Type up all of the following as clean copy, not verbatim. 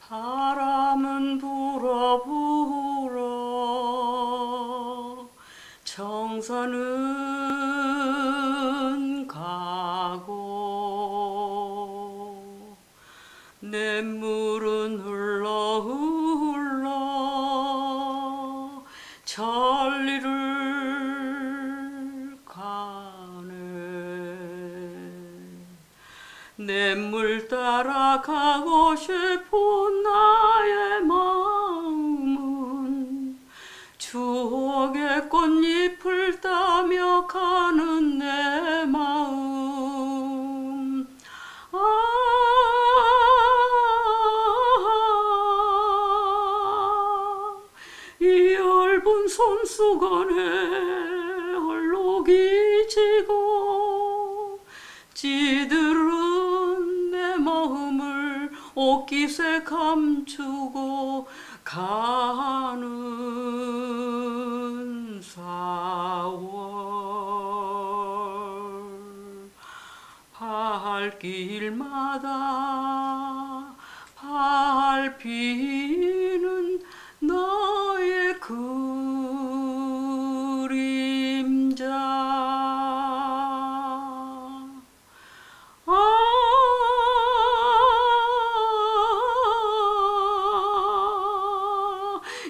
바람은 불어 불어 정선은 가고 냇물은 흘러 흘러 천리를 가네. 냇물 따라 가고 싶은 나의 마음은 추억의 꽃잎을 따며 가는 내 마음. 이 얇은 손수건에 얼룩이 지고 찌들은 내 마음을 옷깃에 감추고 가는 4월 발길마다 밟히는 너의 그림자.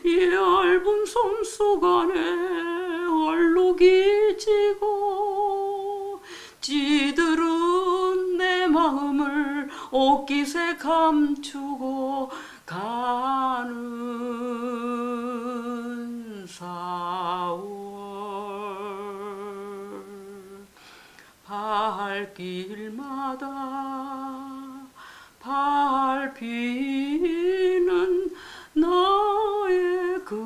이 얇은 손수건에 얼룩이 지고 찌들은 내 마음을 옷깃에 감추고 가는 4월 발길마다 밟히는 너의 그림자.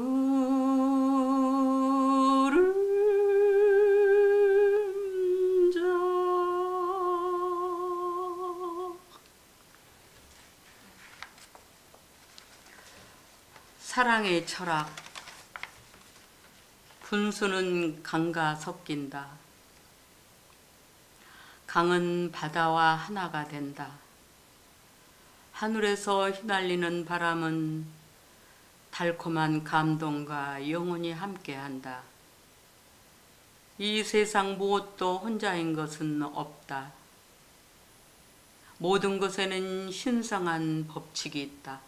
사랑의 철학. 분수는 강과 섞인다. 강은 바다와 하나가 된다. 하늘에서 휘날리는 바람은 달콤한 감동과 영원히 함께한다. 이 세상 무엇도 혼자인 것은 없다. 모든 것에는 신성한 법칙이 있다.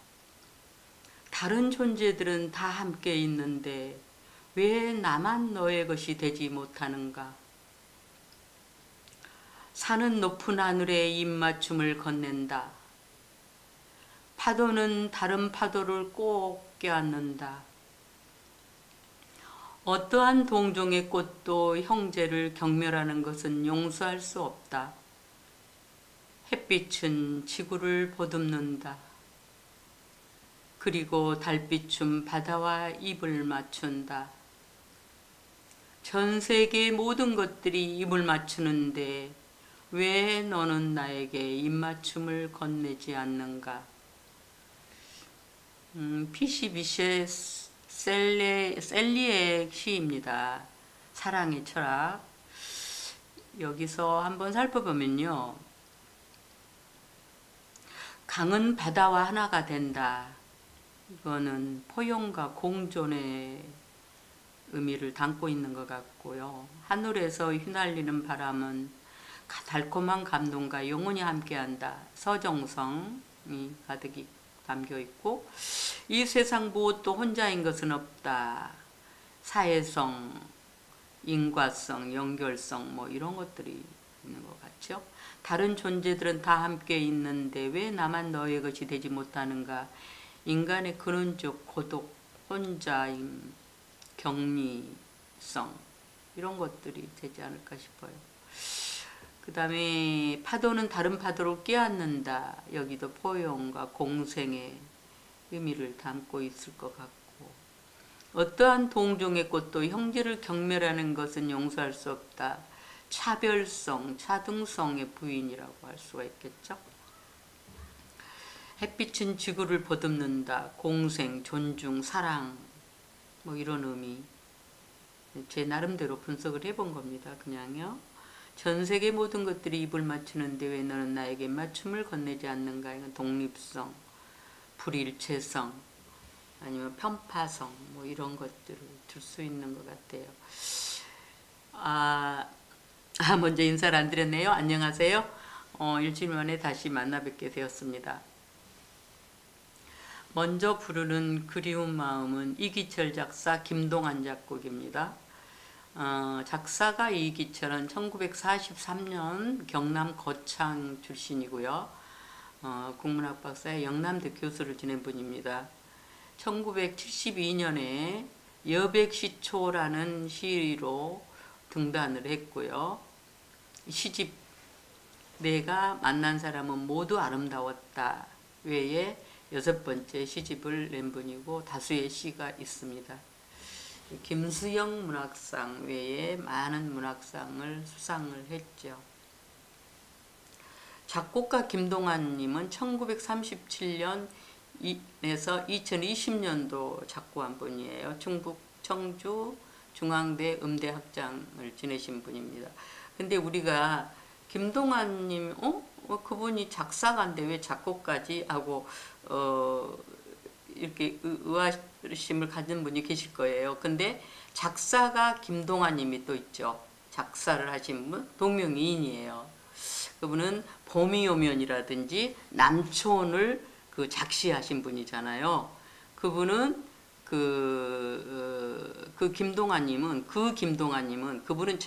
다른 존재들은 다 함께 있는데 왜 나만 너의 것이 되지 못하는가? 산은 높은 하늘에 입맞춤을 건넨다. 파도는 다른 파도를 꼭 껴안는다. 어떠한 동종의 꽃도 형제를 경멸하는 것은 용서할 수 없다. 햇빛은 지구를 보듬는다. 그리고 달빛은 바다와 입을 맞춘다. 전 세계의 모든 것들이 입을 맞추는데 왜 너는 나에게 입맞춤을 건네지 않는가? 피시비셰 셀리의 시입니다. 사랑의 철학. 여기서 한번 살펴보면요. 강은 바다와 하나가 된다. 이거는 포용과 공존의 의미를 담고 있는 것 같고요. 하늘에서 휘날리는 바람은 달콤한 감동과 영원히 함께한다. 서정성이 가득히 담겨 있고, 이 세상 무엇도 혼자인 것은 없다. 사회성, 인과성, 연결성 뭐 이런 것들이 있는 것 같죠. 다른 존재들은 다 함께 있는데 왜 나만 너의 것이 되지 못하는가? 인간의 근원적 고독, 혼자임, 격리성 이런 것들이 되지 않을까 싶어요. 그 다음에 파도는 다른 파도를 껴안는다. 여기도 포용과 공생의 의미를 담고 있을 것 같고, 어떠한 동종의 꽃도 형제를 경멸하는 것은 용서할 수 없다. 차별성, 차등성의 부인이라고 할 수가 있겠죠. 햇빛은 지구를 보듬는다. 공생, 존중, 사랑 뭐 이런 의미. 제 나름대로 분석을 해본 겁니다. 그냥요. 전 세계 모든 것들이 입을 맞추는데 왜 너는 나에게 맞춤을 건네지 않는가? 이건 독립성, 불일체성 아니면 편파성 뭐 이런 것들을 줄 수 있는 것 같아요. 먼저 인사를 안 드렸네요. 안녕하세요. 일주일 만에 다시 만나 뵙게 되었습니다. 먼저 부르는 그리운 마음은 이기철 작사, 김동완 작곡입니다. 작사가 이기철은 1943년 경남 거창 출신이고요. 국문학 박사의 영남대 교수를 지낸 분입니다. 1972년에 여백시초라는 시로 등단을 했고요. 시집 내가 만난 사람은 모두 아름다웠다 외에 6번째 시집을 낸 분이고 다수의 시가 있습니다. 김수영 문학상 외에 많은 문학상을 수상을 했죠. 작곡가 김동완님은 1937년에서 2020년도 작곡한 분이에요. 충북 청주 중앙대 음대학장을 지내신 분입니다. 근데 우리가 김동완님 그분이 작사가인데 왜 작곡가지 하고 이렇게 의아심을 가진 분이 계실 거예요. 근데 작사가 김동완님이 또 있죠. 작사를 하신 분 동명이인이에요. 그분은 봄이 오면이라든지 남촌을 작시하신 분이잖아요. 그분은 김동완님은 그분은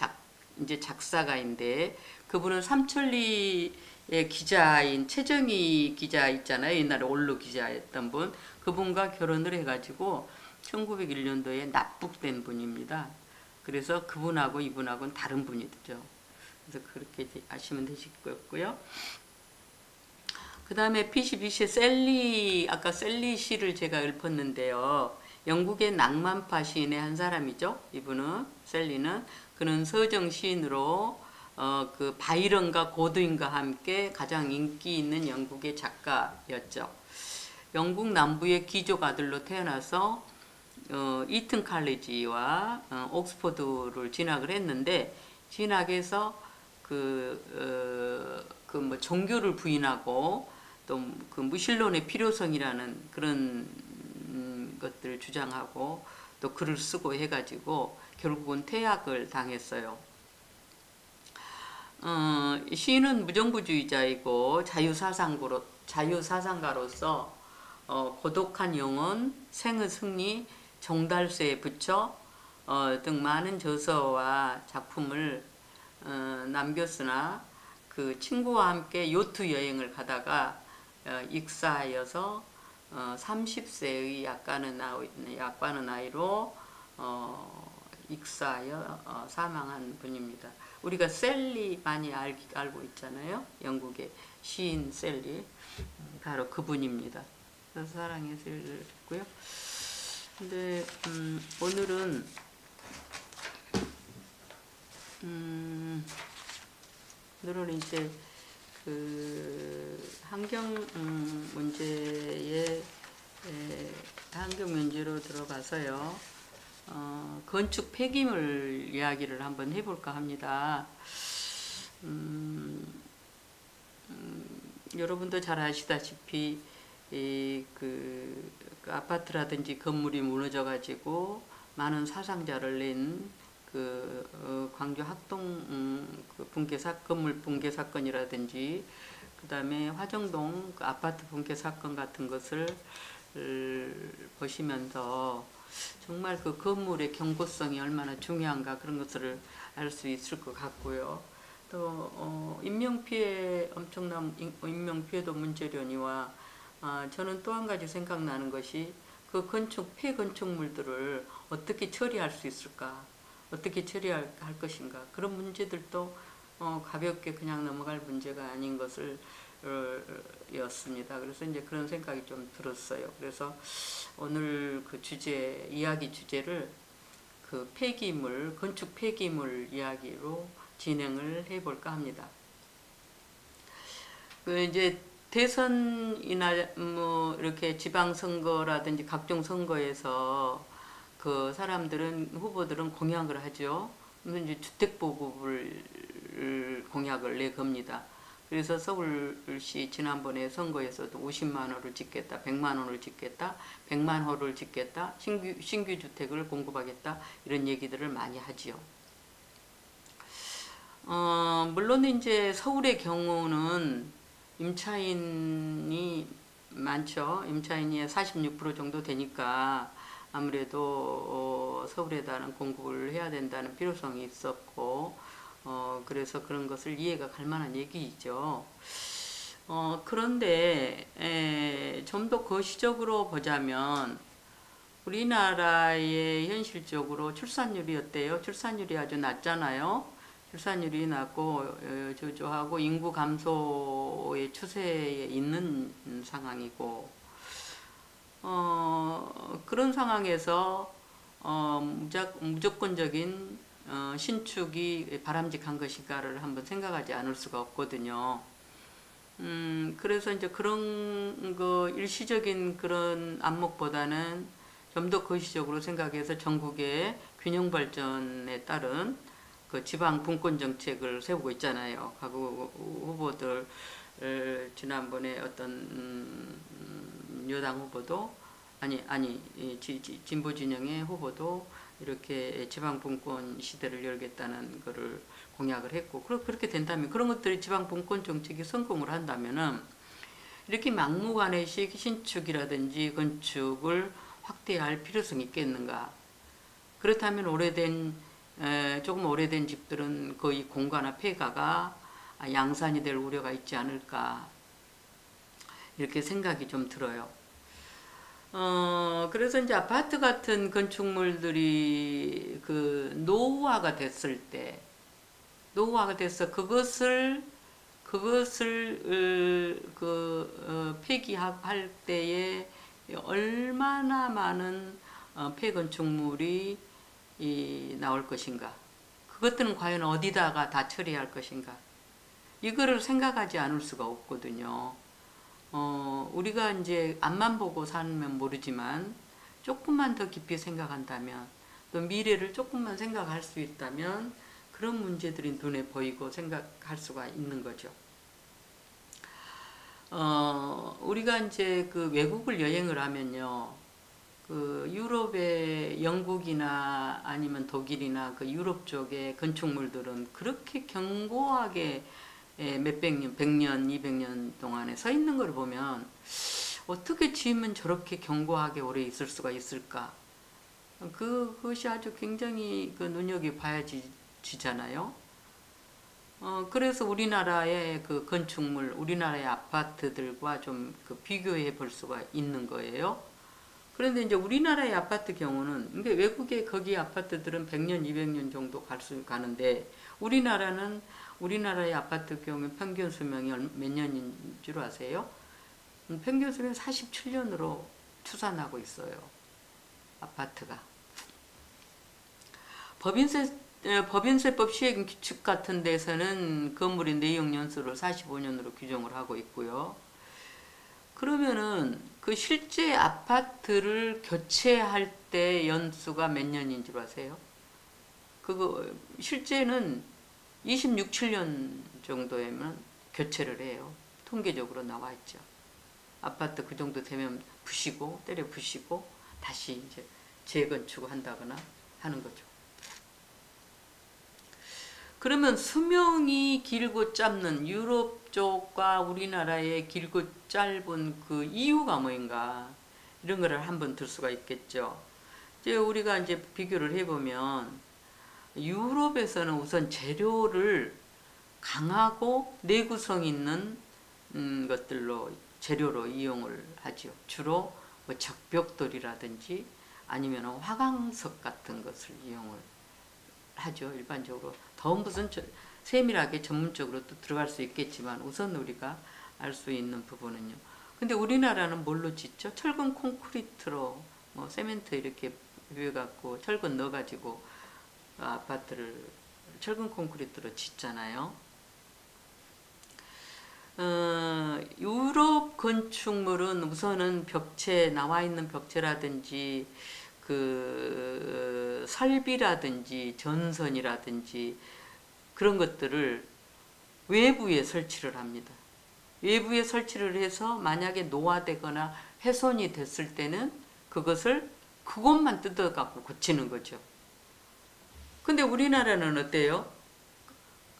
이제 작사가인데 그분은 삼천리의 기자인 최정희 기자 있잖아요. 옛날에 언론 기자였던 분. 그분과 결혼을 해가지고 1901년도에 납북된 분입니다. 그래서 그분하고 이분하고는 다른 분이죠. 그래서 그렇게 아시면 되실 거고요. 그 다음에 피시비시의 셀리, 아까 셀리 시를 제가 읊었는데요. 영국의 낭만파 시인의 한 사람이죠. 이분은 셀리는 그는 서정 시인으로 그 바이런과 고드윈과 함께 가장 인기 있는 영국의 작가였죠. 영국 남부의 귀족 아들로 태어나서 이튼 칼리지와 옥스퍼드를 진학을 했는데 진학해서 뭐 종교를 부인하고 또 그 무신론의 필요성이라는 그런 것들을 주장하고 또 글을 쓰고 해가지고 결국은 퇴학을 당했어요. 시인은 무정부주의자이고 자유사상가로서 고독한 영혼, 생의 승리, 종달새에 붙여 등 많은 저서와 작품을 남겼으나 그 친구와 함께 요트 여행을 가다가 익사하여서 30세의 약간의 나이로 익사하여 사망한 분입니다. 우리가 셀리 많이 알고 있잖아요. 영국의 시인 셀리 바로 그분입니다. 사랑의 셀리를 했고요. 근데 오늘은 이제 그 환경 문제로 들어가서요. 건축 폐기물 이야기를 한번 해볼까 합니다. 여러분도 잘 아시다시피 그 아파트라든지 건물이 무너져가지고 많은 사상자를 낸 광주 학동 건물 붕괴 사건이라든지 그 다음에 화정동 아파트 붕괴 사건 같은 것을 보시면서 정말 그 건물의 경고성이 얼마나 중요한가 그런 것을 알 수 있을 것 같고요. 또 인명피해 엄청난 인명피해도 문제려니와 저는 또 한 가지 생각나는 것이 그 폐건축물들을 어떻게 처리할 수 있을까, 어떻게 처리할 것인가 그런 문제들도 가볍게 그냥 넘어갈 문제가 아닌 것을 였습니다. 그래서 이제 그런 생각이 좀 들었어요. 그래서 오늘 그 이야기 주제를 그 건축 폐기물 이야기로 진행을 해볼까 합니다. 이제 대선이나 뭐 이렇게 지방선거라든지 각종 선거에서 그 후보들은 공약을 하죠. 이제 주택 보급을 공약을 내겁니다. 그래서 서울시 지난번에 선거에서도 50만 호를 짓겠다, 100만 호를 짓겠다, 100만 호를 짓겠다, 신규 주택을 공급하겠다, 이런 얘기들을 많이 하지요. 물론 이제 서울의 경우는 임차인이 많죠. 임차인이 46% 정도 되니까 아무래도 서울에다는 공급을 해야 된다는 필요성이 있었고, 그래서 그런 것을 이해가 갈 만한 얘기이죠. 그런데 좀 더 거시적으로 보자면 우리나라의 현실적으로 출산율이 어때요? 출산율이 아주 낮잖아요. 출산율이 낮고 저조하고 인구 감소의 추세에 있는 상황이고, 그런 상황에서 무조건적인 신축이 바람직한 것인가를 한번 생각하지 않을 수가 없거든요. 그래서 이제 그런 거 일시적인 그런 안목보다는 좀 더 거시적으로 생각해서 전국의 균형 발전에 따른 그 지방 분권 정책을 세우고 있잖아요. 각 후보들 지난번에 어떤 여당 후보도 아니 진보 진영의 후보도 이렇게 지방 분권 시대를 열겠다는 거를 공약을 했고, 그렇게 된다면 그런 것들이 지방 분권 정책이 성공을 한다면은 이렇게 막무가내식 신축이라든지 건축을 확대할 필요성이 있겠는가? 그렇다면 조금 오래된 집들은 거의 공가나 폐가가 양산이 될 우려가 있지 않을까, 이렇게 생각이 좀 들어요. 그래서 이제 아파트 같은 건축물들이 그 노후화가 돼서 그것을 폐기할 때에 얼마나 많은 폐건축물이 나올 것인가, 그것들은 과연 어디다가 다 처리할 것인가, 이거를 생각하지 않을 수가 없거든요. 우리가 이제 앞만 보고 살면 모르지만 조금만 더 깊이 생각한다면, 또 미래를 조금만 생각할 수 있다면 그런 문제들이 눈에 보이고 생각할 수가 있는 거죠. 우리가 이제 그 외국을 여행을 하면요, 그 유럽의 영국이나 아니면 독일이나 그 유럽 쪽의 건축물들은 그렇게 견고하게 몇백 년, 100년, 200년 동안에 서 있는 걸 보면 어떻게 지으면 저렇게 견고하게 오래 있을 수가 있을까? 그것이 아주 굉장히 그 눈여겨봐야지잖아요. 그래서 우리나라의 그 건축물, 우리나라의 아파트들과 좀 그 비교해 볼 수가 있는 거예요. 그런데 이제 우리나라의 아파트 경우는, 그러니까 외국의 거기 아파트들은 100년, 200년 정도 가는데 우리나라의 아파트 경우 평균 수명이 몇 년인 줄 아세요? 평균 수명 47년으로 추산하고 있어요. 아파트가. 법인세법 시행 규칙 같은 데서는 건물의 내역 연수를 45년으로 규정을 하고 있고요. 그러면은 그 실제 아파트를 교체할 때 연수가 몇 년인 줄 아세요? 그거 실제는 26, 7년 정도에만 교체를 해요. 통계적으로 나와 있죠. 아파트 그 정도 되면 때려 부시고 다시 이제 재건축을 한다거나 하는 거죠. 그러면 수명이 길고 짧는 유럽 쪽과 우리나라의 길고 짧은 그 이유가 뭔가, 이런 거를 한번 들 수가 있겠죠. 이제 우리가 이제 비교를 해보면 유럽에서는 우선 재료를 강하고 내구성 있는 것들로 재료로 이용을 하죠. 주로 뭐 적벽돌이라든지 아니면 화강석 같은 것을 이용을 하죠. 일반적으로 더 무슨 세밀하게 전문적으로 또 들어갈 수 있겠지만 우선 우리가 알 수 있는 부분은요. 근데 우리나라는 뭘로 짓죠? 철근 콘크리트로 뭐 세멘트 이렇게 비벼갖고 철근 넣어가지고 아파트를 철근 콘크리트로 짓잖아요. 유럽 건축물은 우선은 벽체, 나와 있는 벽체라든지 그 설비라든지 전선이라든지 그런 것들을 외부에 설치를 합니다. 외부에 설치를 해서 만약에 노화되거나 훼손이 됐을 때는 그것만 뜯어갖고 고치는 거죠. 근데 우리나라는 어때요?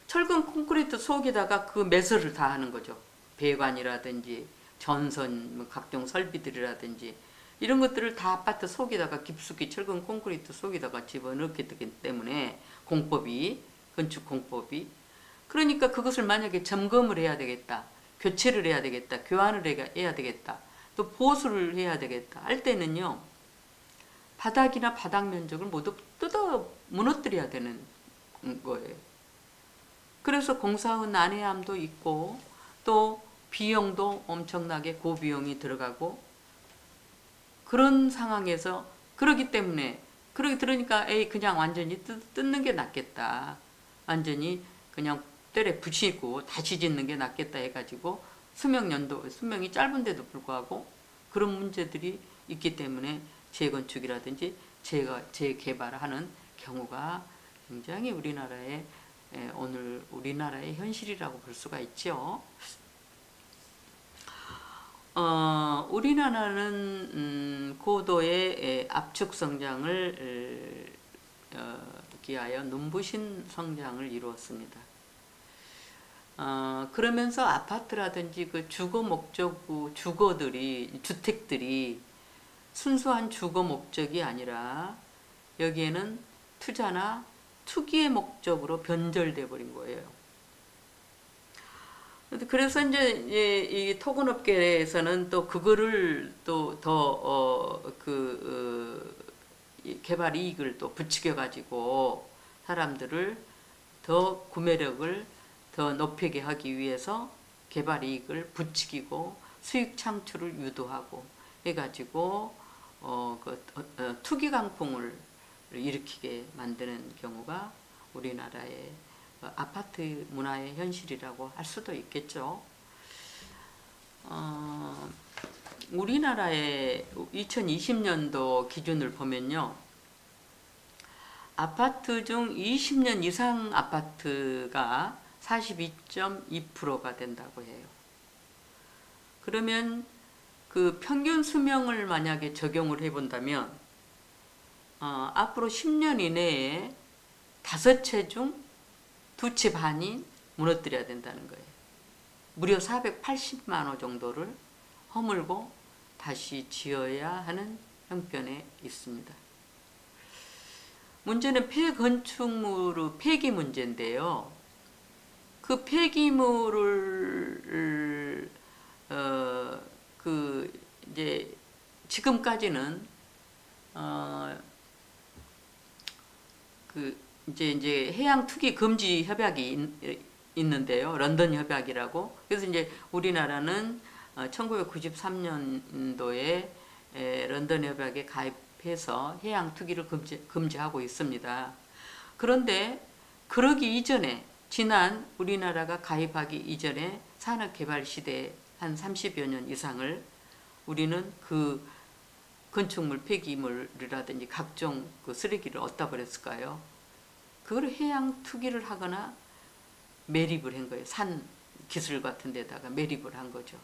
철근 콘크리트 속에다가 그 매설을 다 하는 거죠. 배관이라든지 전선, 각종 설비들이라든지 이런 것들을 다 아파트 속에다가 깊숙이 철근 콘크리트 속에다가 집어넣기 때문에 건축 공법이 그러니까 그것을 만약에 점검을 해야 되겠다, 교체를 해야 되겠다, 교환을 해야 되겠다, 또 보수를 해야 되겠다 할 때는요, 바닥이나 바닥 면적을 모두 무너뜨려야 되는 거예요. 그래서 공사원 난해함도 있고 또 비용도 엄청나게 고비용이 들어가고 그런 상황에서 그러기 때문에 그러니까 그냥 완전히 뜯는 게 낫겠다. 완전히 그냥 때려 부시고 다시 짓는 게 낫겠다 해가지고 수명이 짧은데도 불구하고 그런 문제들이 있기 때문에 재건축이라든지 재개발을 하는 경우가 굉장히 오늘 우리나라의 현실이라고 볼 수가 있죠. 우리나라는 고도의 압축 성장을 기하여 눈부신 성장을 이루었습니다. 그러면서 아파트라든지 그 주택들이 순수한 주거 목적이 아니라 여기에는 투자나 투기의 목적으로 변절돼 버린 거예요. 그래서 이제 이 토건업계에서는 또 그거를 또 더 개발 이익을 또 부추겨 가지고 사람들을 더 구매력을 더 높이게 하기 위해서 개발 이익을 부추기고 수익 창출을 유도하고 해가지고 투기 강풍을 일으키게 만드는 경우가 우리나라의 아파트 문화의 현실이라고 할 수도 있겠죠. 우리나라의 2020년도 기준을 보면요, 아파트 중 20년 이상 아파트가 42.2%가 된다고 해요. 그러면 그 평균 수명을 만약에 적용을 해본다면 앞으로 10년 이내에 5채 중 2채 반이 무너뜨려야 된다는 거예요. 무려 480만 호 정도를 허물고 다시 지어야 하는 형편에 있습니다. 문제는 폐건축물의 폐기 문제인데요. 그 폐기물을 이제 지금까지는 이제 해양 투기 금지 협약이 있는데요. 런던 협약이라고. 그래서 이제 우리나라는 1993년도에 런던 협약에 가입해서 해양 투기를 금지하고 있습니다. 그런데 그러기 이전에 지난 우리나라가 가입하기 이전에 산업개발 시대 한 30여 년 이상을 우리는 그 건축물 폐기물이라든지 각종 그 쓰레기를 어디다 버렸을까요? 그걸 해양 투기를 하거나 매립을 한 거예요. 산 기술 같은 데다가 매립을 한 거죠.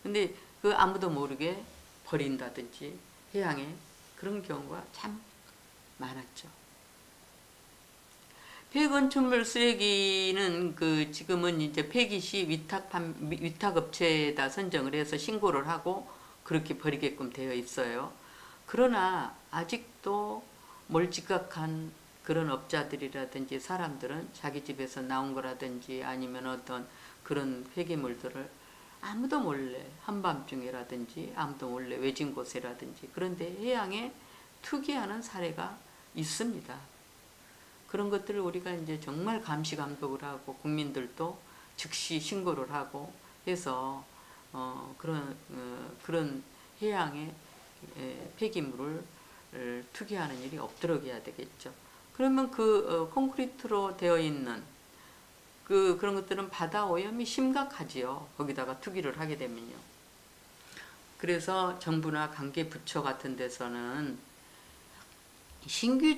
근데 그 아무도 모르게 버린다든지 해양에 그런 경우가 참 많았죠. 폐건축물 쓰레기는 지금은 이제 폐기 시 위탁업체에다 선정을 해서 신고를 하고 그렇게 버리게끔 되어 있어요. 그러나 아직도 몰지각한 그런 업자들이라든지 사람들은 자기 집에서 나온 거라든지 아니면 어떤 그런 폐기물들을 아무도 몰래 한밤중이라든지 아무도 몰래 외진 곳이라든지 그런데 해양에 투기하는 사례가 있습니다. 그런 것들을 우리가 이제 정말 감시 감독을 하고 국민들도 즉시 신고를 하고 해서 그런 해양에 폐기물을 투기하는 일이 없도록 해야 되겠죠. 그러면 콘크리트로 되어 있는 그런 것들은 바다 오염이 심각하지요. 거기다가 투기를 하게 되면요. 그래서 정부나 관계 부처 같은 데서는 신규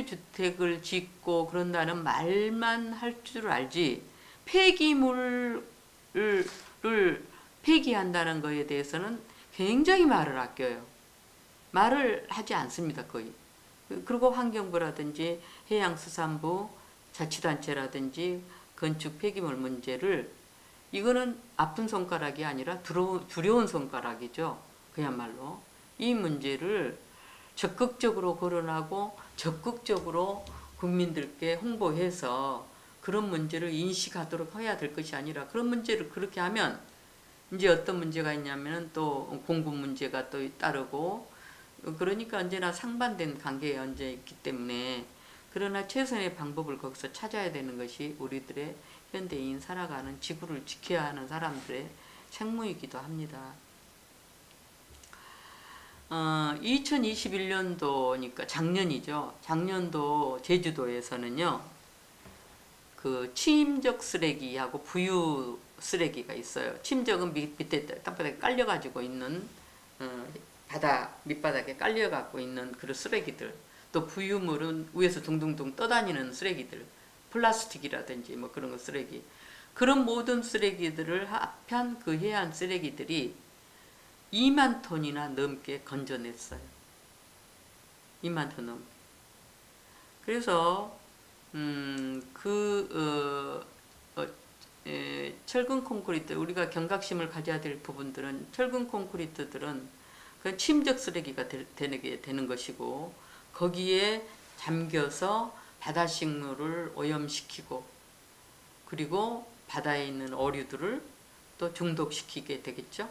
주택을 짓고 그런다는 말만 할 줄 알지, 폐기물을 폐기한다는 것에 대해서는 굉장히 말을 아껴요. 말을 하지 않습니다, 거의. 그리고 환경부라든지 해양수산부, 자치단체라든지 건축 폐기물 문제를, 이거는 아픈 손가락이 아니라 두려운 손가락이죠. 그야말로 이 문제를 적극적으로 거론하고 적극적으로 국민들께 홍보해서 그런 문제를 인식하도록 해야 될 것이 아니라, 그런 문제를 그렇게 하면 이제 어떤 문제가 있냐면 또 공급 문제가 또 따르고, 그러니까 언제나 상반된 관계에 얹어 있기 때문에, 그러나 최선의 방법을 거기서 찾아야 되는 것이 우리들의 현대인 살아가는 지구를 지켜야 하는 사람들의 책무이기도 합니다. 2021년도니까 작년이죠. 작년도 제주도에서는요, 그 침적 쓰레기하고 부유 쓰레기가 있어요. 침적은 밑에 땅바닥에 깔려가지고 있는, 바다 밑바닥에 깔려갖고 있는 그런 쓰레기들, 또 부유물은 위에서 둥둥둥 떠다니는 쓰레기들, 플라스틱이라든지 뭐 그런 거 쓰레기, 그런 모든 쓰레기들을 합한 그 해안 쓰레기들이 2만 톤이나 넘게 건져냈어요. 2만 톤 넘게. 그래서 철근 콘크리트, 우리가 경각심을 가져야 될 부분들은, 철근 콘크리트들은 그 침적 쓰레기가 되는 것이고, 거기에 잠겨서 바다식물을 오염시키고, 그리고 바다에 있는 어류들을 또 중독시키게 되겠죠.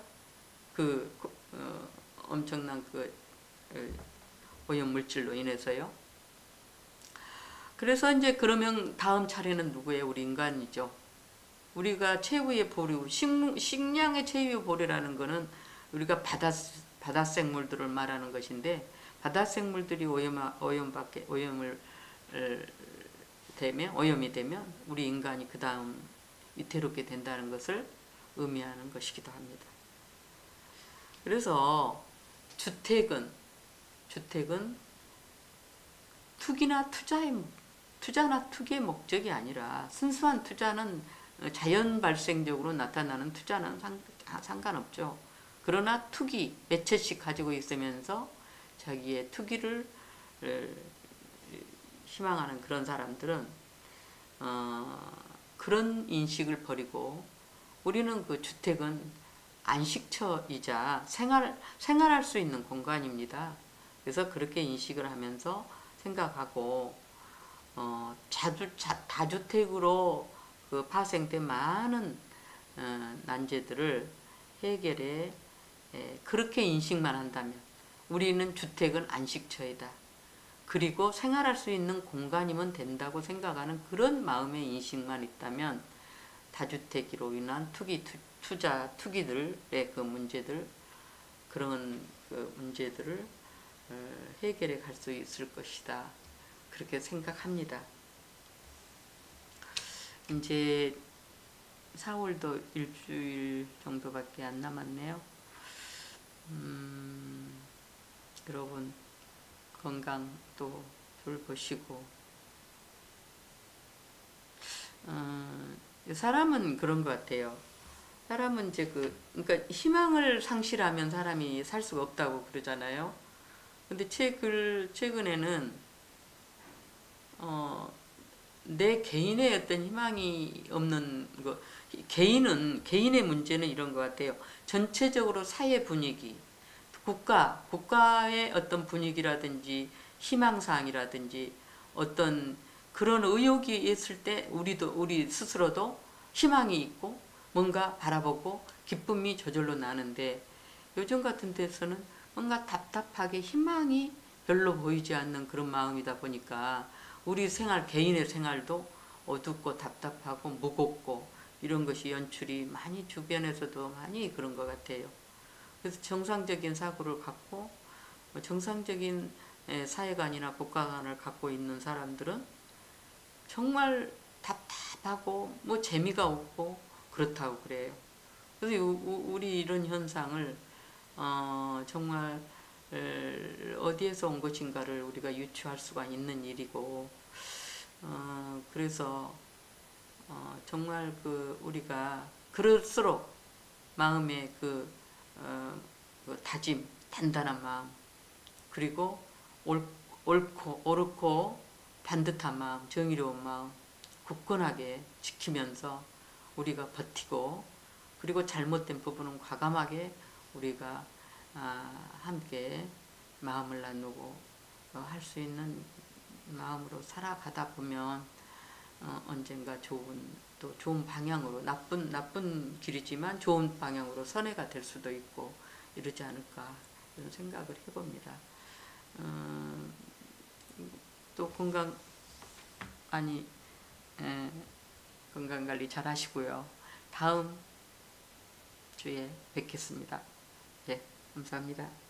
엄청난 오염 물질로 인해서요. 그래서 이제 그러면 다음 차례는 누구예요? 우리 인간이죠. 우리가 최후의 보류, 식량의 최후의 보류라는 것은 우리가 바닷생물들을 말하는 것인데, 바닷생물들이 오염이 되면 우리 인간이 그 다음 위태롭게 된다는 것을 의미하는 것이기도 합니다. 그래서 주택은 투자나 투기의 목적이 아니라, 순수한 투자는 자연 발생적으로 나타나는 투자는 상관없죠. 그러나 몇 채씩 가지고 있으면서 자기의 투기를 희망하는 그런 사람들은 그런 인식을 버리고, 우리는 그 주택은 안식처이자 생활할 수 있는 공간입니다. 그래서 그렇게 인식을 하면서 생각하고, 다주택으로 파생된 많은 난제들을 해결해, 그렇게 인식만 한다면, 우리는 주택은 안식처이다, 그리고 생활할 수 있는 공간이면 된다고 생각하는 그런 마음의 인식만 있다면, 다주택으로 인한 투기들의 그 문제들, 그런 그 문제들을 해결해 갈 수 있을 것이다, 그렇게 생각합니다. 이제 4월도 일주일 정도밖에 안 남았네요. 여러분 건강 또 돌보시고, 사람은 그런 것 같아요. 사람은 이제 그러니까 희망을 상실하면 사람이 살 수가 없다고 그러잖아요. 근데 최근에는 내 개인의 어떤 희망이 없는 거, 개인의 문제는 이런 것 같아요. 전체적으로 사회 분위기, 국가의 어떤 분위기라든지 희망사항이라든지 어떤 그런 의욕이 있을 때 우리 스스로도 희망이 있고 뭔가 바라보고 기쁨이 저절로 나는데, 요즘 같은 데서는 뭔가 답답하게 희망이 별로 보이지 않는 그런 마음이다 보니까 우리 개인의 생활도 어둡고 답답하고 무겁고 이런 것이 연출이 많이 주변에서도 많이 그런 것 같아요. 그래서 정상적인 사고를 갖고 정상적인 사회관이나 국가관을 갖고 있는 사람들은 정말 답답하고 뭐 재미가 없고 그렇다고 그래요. 그래서 우리 이런 현상을 정말 어디에서 온 것인가를 우리가 유추할 수가 있는 일이고, 그래서 정말 그 우리가 그럴수록 마음의 그 다짐, 단단한 마음, 그리고 옳고 반듯한 마음, 정의로운 마음 굳건하게 지키면서 우리가 버티고, 그리고 잘못된 부분은 과감하게 우리가 함께 마음을 나누고 할 수 있는 마음으로 살아가다 보면 언젠가 또 좋은 방향으로, 나쁜 길이지만 좋은 방향으로 선회가 될 수도 있고 이러지 않을까, 이런 생각을 해봅니다. 또 건강관리 잘 하시고요. 다음 주에 뵙겠습니다. 네, 감사합니다.